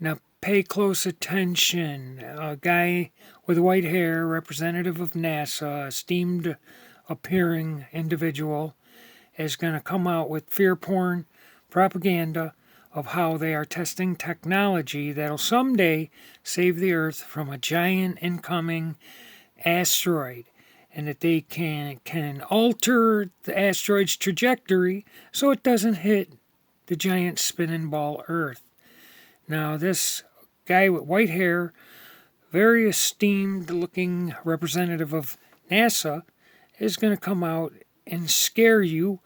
Now pay close attention. A guy with white hair, representative of NASA, esteemed appearing individual, is going to come out with fear porn propaganda of how they are testing technology that'll someday save the Earth from a giant incoming asteroid, and that they can alter the asteroid's trajectory so it doesn't hit the giant spinning ball Earth. Now, this guy with white hair, very esteemed looking representative of NASA, is going to come out and scare you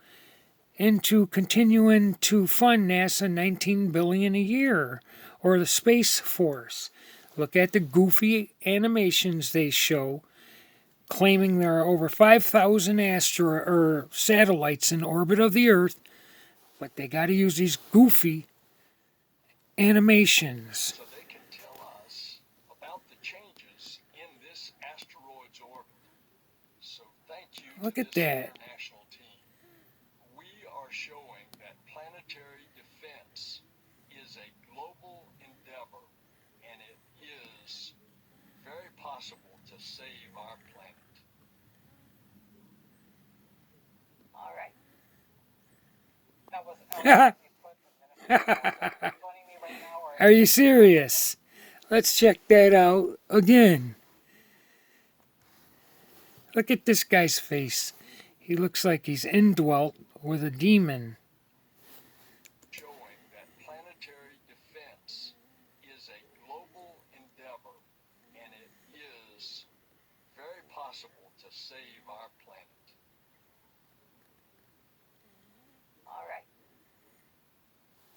into continuing to fund NASA $19 billion a year, or the Space Force. Look at the goofy animations they show, claiming there are over 5,000 satellites in orbit of the Earth, but they got to use these goofy animations. So they can tell us about the changes in this asteroid's orbit. So thank you Look to at this that. international team. We are showing that planetary defense is a global endeavor, and it is very possible to save our planet. All right. That was joining me right now. Are you serious? Let's check that out again. Look at this guy's face. He looks like he's indwelt with a demon. Showing that planetary defense is a global endeavor, and it is very possible to save our planet. All right.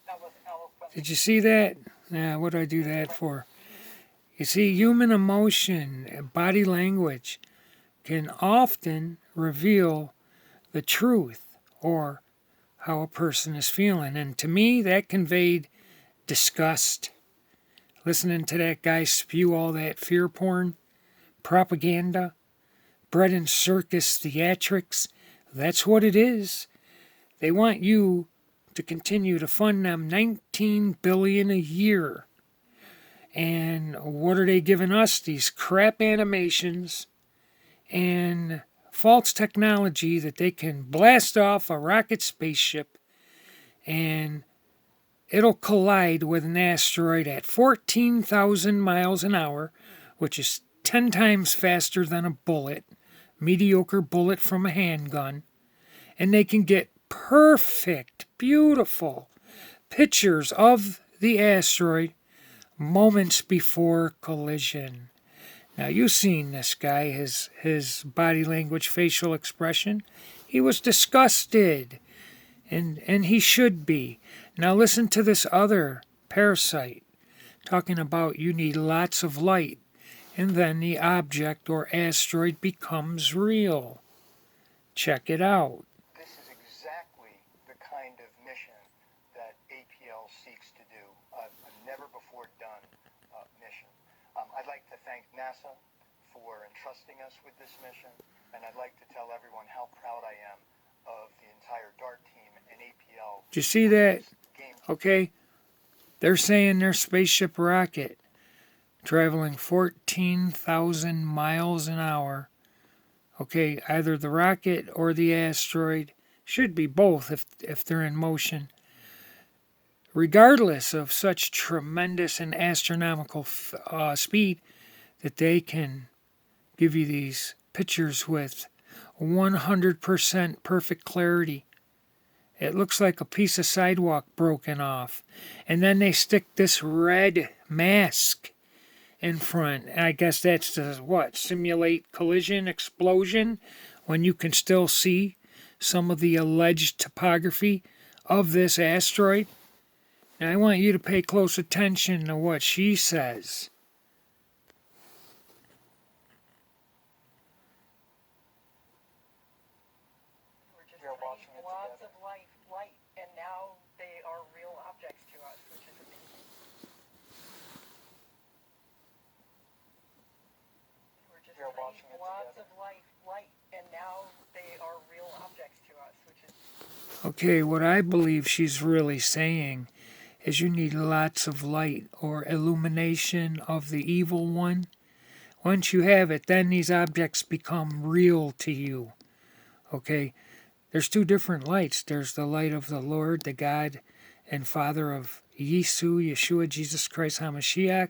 That was eloquent. Did you see that? Now, what do I do that for? You see, human emotion, body language, can often reveal the truth or how a person is feeling. And to me, that conveyed disgust. Listening to that guy spew all that fear porn, propaganda, bread and circus theatrics. That's what it is. They want you to continue to fund them $19 billion a year. And what are they giving us? These crap animations and false technology that they can blast off a rocket spaceship and it'll collide with an asteroid at 14,000 miles an hour, which is 10 times faster than a bullet, mediocre bullet from a handgun. And they can get perfect, beautiful pictures of the asteroid moments before collision. Now, you've seen this guy, his body language, facial expression. He was disgusted, and he should be. Now, listen to this other parasite talking about you need lots of light, and then the object or asteroid becomes real. Check it out. This is exactly the kind of mission that APL seeks to do, a never-before-done mission. I'd like to thank NASA for entrusting us with this mission, and I'd like to tell everyone how proud I am of the entire DART team and APL. Did you see that? Okay, they're saying their spaceship rocket traveling 14,000 miles an hour. Okay, either the rocket or the asteroid, should be both if they're in motion. Regardless of such tremendous and astronomical speed, that they can give you these pictures with 100% perfect clarity. It looks like a piece of sidewalk broken off. And then they stick this red mask in front. I guess that's to simulate collision, explosion, when you can still see some of the alleged topography of this asteroid. And I want you to pay close attention to what she says. We're just watching lots of light, and now they are real objects to us, which is amazing. We're just watching lots of light, and now they are real objects to us, which is... Okay, what I believe she's really saying is you need lots of light or illumination of the evil one. Once you have it, then these objects become real to you. Okay? There's two different lights. There's the light of the Lord, the God and Father of Yeshua, Jesus Christ HaMashiach.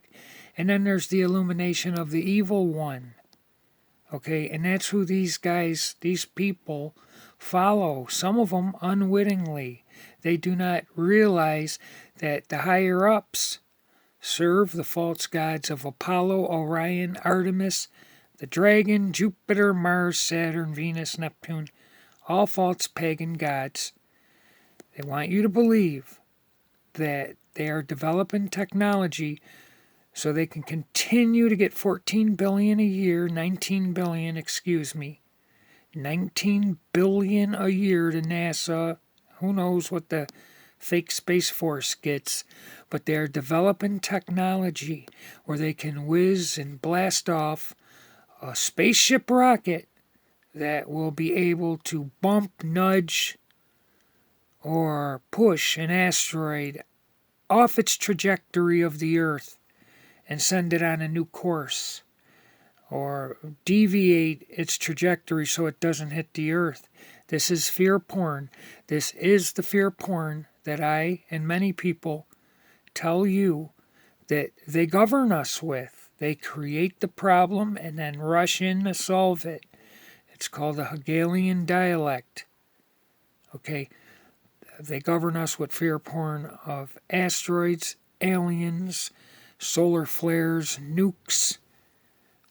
And then there's the illumination of the evil one. Okay? And that's who these guys, these people follow. Some of them unwittingly. They do not realize that the higher-ups serve the false gods of Apollo, Orion, Artemis, the dragon, Jupiter, Mars, Saturn, Venus, Neptune, all false pagan gods. They want you to believe that they are developing technology so they can continue to get 14 billion a year, 19 billion, 19 billion a year to NASA. Who knows what the fake Space Force gets, but they're developing technology where they can whiz and blast off a spaceship rocket that will be able to bump, nudge, or push an asteroid off its trajectory of the Earth and send it on a new course, or deviate its trajectory so it doesn't hit the Earth. This is fear porn. This is the fear porn that I and many people tell you that they govern us with. They create the problem and then rush in to solve it. It's called the Hegelian dialect. Okay? They govern us with fear porn of asteroids, aliens, solar flares, nukes,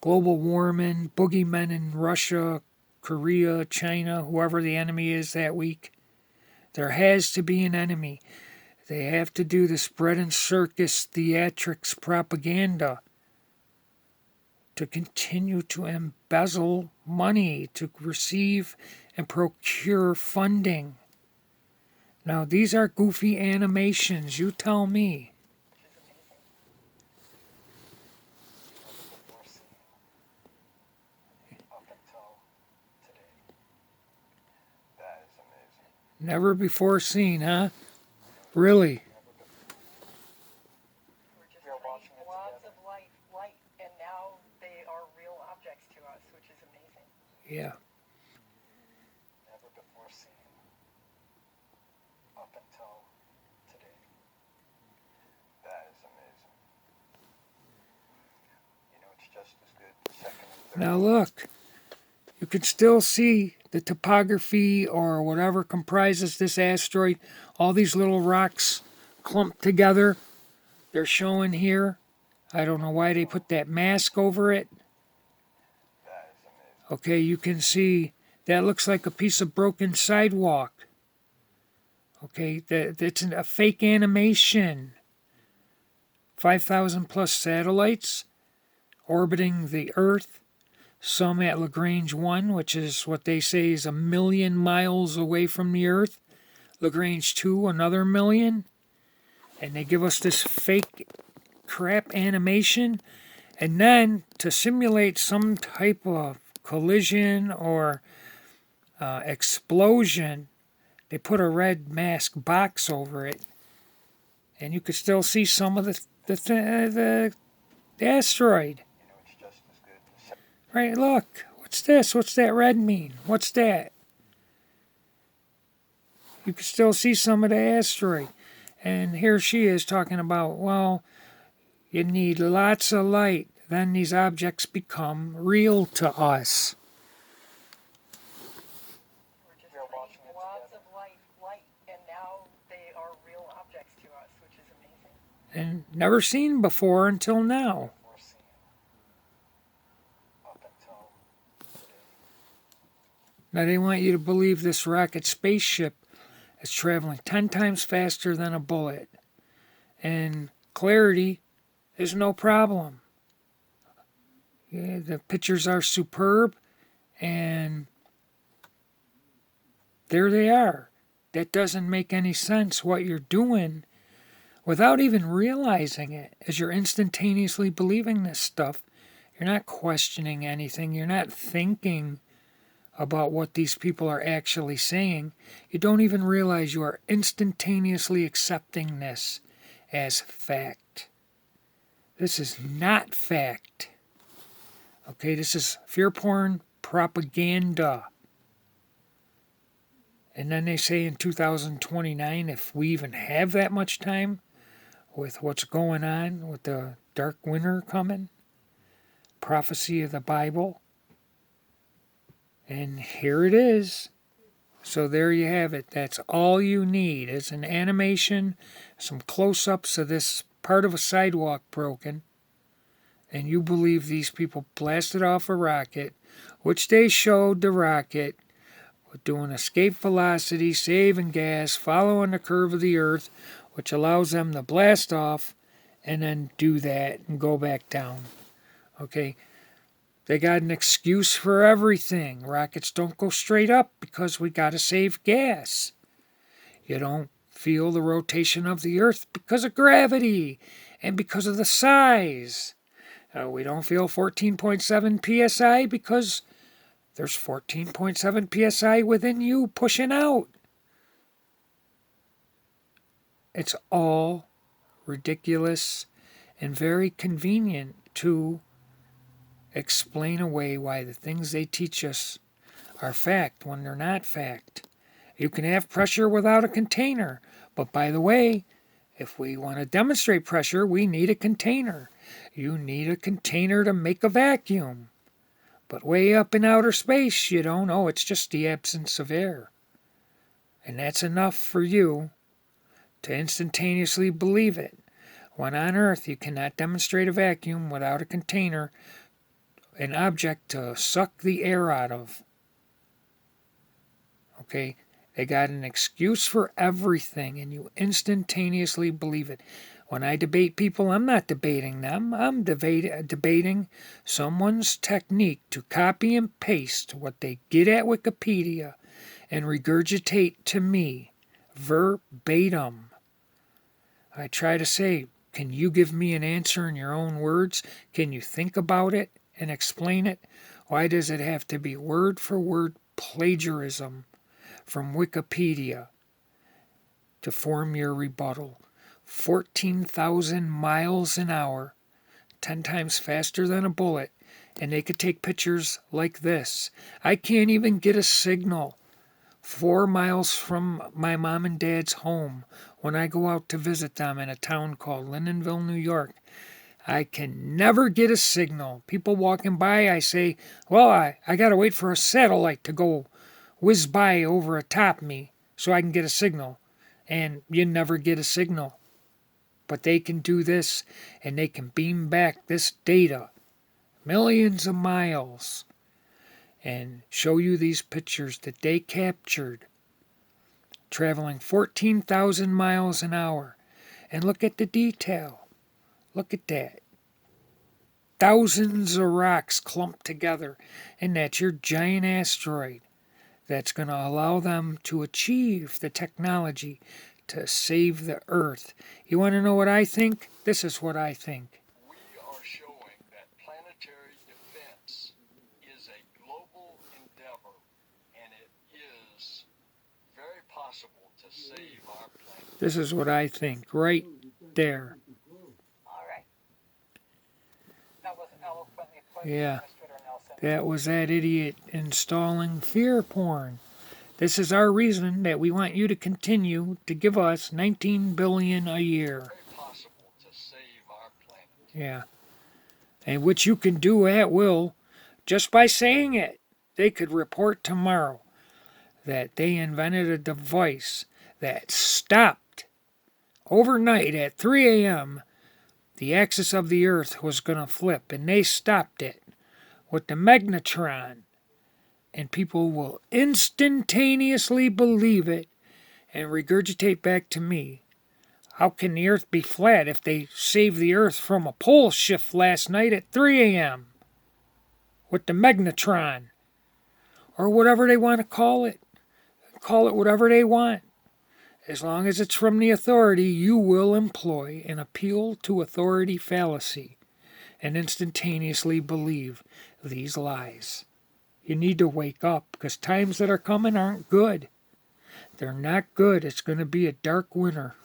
global warming, boogeymen in Russia, Korea, China, whoever the enemy is that week. There has to be an enemy. They have to do this bread and circus theatrics propaganda to continue to embezzle money, to receive and procure funding. Now, these are goofy animations. You tell me. Never before seen, huh? Really? We're just watching lots of light, and now they are real objects to us, which is amazing. Yeah. Never before seen up until today. That is amazing. You know, it's just as good second and third. Now look. You can still see the topography or whatever comprises this asteroid. All these little rocks clumped together. They're showing here. I don't know why they put that mask over it. That is amazing. Okay, you can see that looks like a piece of broken sidewalk. Okay, that's a fake animation. 5,000 plus satellites orbiting the Earth. Some at Lagrange 1, which is what they say is 1 million miles away from the Earth. Lagrange 2, another 1 million. And they give us this fake crap animation. And then to simulate some type of collision or explosion, they put a red mask box over it. And you could still see some of the asteroid. Right, look. What's this? What's that red mean? What's that? You can still see some of the asteroid. And here she is talking about, well, you need lots of light. Then these objects become real to us. We're just watching lots of light, and now they are real objects to us, which is amazing. And never seen before until now. Now they want you to believe this rocket spaceship is traveling 10 times faster than a bullet. And clarity is no problem. Yeah, the pictures are superb, and there they are. That doesn't make any sense what you're doing without even realizing it, as you're instantaneously believing this stuff. You're not questioning anything. You're not thinking about what these people are actually saying. You don't even realize you are instantaneously accepting this as fact. This is not fact. Okay, this is fear porn propaganda. And then they say in 2029, if we even have that much time with what's going on with the dark winter coming, prophecy of the Bible, and here it is. So there you have it. That's all you need is an animation, some close-ups of this part of a sidewalk broken, and you believe these people blasted off a rocket, which they showed the rocket doing escape velocity, saving gas, following the curve of the Earth, which allows them to blast off and then do that and go back down. Okay? They got an excuse for everything. Rockets don't go straight up because we got to save gas. You don't feel the rotation of the Earth because of gravity and because of the size. We don't feel 14.7 psi because there's 14.7 psi within you pushing out. It's all ridiculous and very convenient to explain away why the things they teach us are fact when they're not fact. You can have pressure without a container, but by the way, if we want to demonstrate pressure, we need a container. You need a container to make a vacuum. But way up in outer space, you don't know. It's just the absence of air. And that's enough for you to instantaneously believe it. When on Earth you cannot demonstrate a vacuum without a container, an object to suck the air out of. Okay? They got an excuse for everything, and you instantaneously believe it. When I debate people, I'm not debating them. I'm debating someone's technique to copy and paste what they get at Wikipedia and regurgitate to me verbatim. I try to say, can you give me an answer in your own words? Can you think about it and explain it? Why does it have to be word for word plagiarism from Wikipedia to form your rebuttal? 14,000 miles an hour, 10 times faster than a bullet, and they could take pictures like this. I can't even get a signal 4 miles from my mom and dad's home when I go out to visit them in a town called Lindenville, New York. I can never get a signal. People walking by, I say, well, I got to wait for a satellite to go whiz by over atop me so I can get a signal. And you never get a signal. But they can do this, and they can beam back this data, millions of miles, and show you these pictures that they captured, traveling 14,000 miles an hour. And look at the detail. Look at that. Thousands of rocks clumped together, and that's your giant asteroid that's going to allow them to achieve the technology to save the Earth. You want to know what I think? This is what I think. We are showing that planetary defense is a global endeavor, and it is very possible to save our planet. This is what I think, right there. All right. That was eloquently put, Yeah. Mr. Nelson. That was that idiot installing fear porn. This is our reason that we want you to continue to give us $19 billion a year. Very possible to save our planet. Yeah. And which you can do at will just by saying it. They could report tomorrow that they invented a device that stopped overnight at 3 a.m. The axis of the Earth was going to flip, and they stopped it with the magnetron. And people will instantaneously believe it and regurgitate back to me. How can the Earth be flat if they saved the Earth from a pole shift last night at 3 a.m. with the magnetron? Or whatever they want to call it. Call it whatever they want. As long as it's from the authority, you will employ an appeal to authority fallacy and instantaneously believe these lies. You need to wake up because times that are coming aren't good. They're not good. It's going to be a dark winter.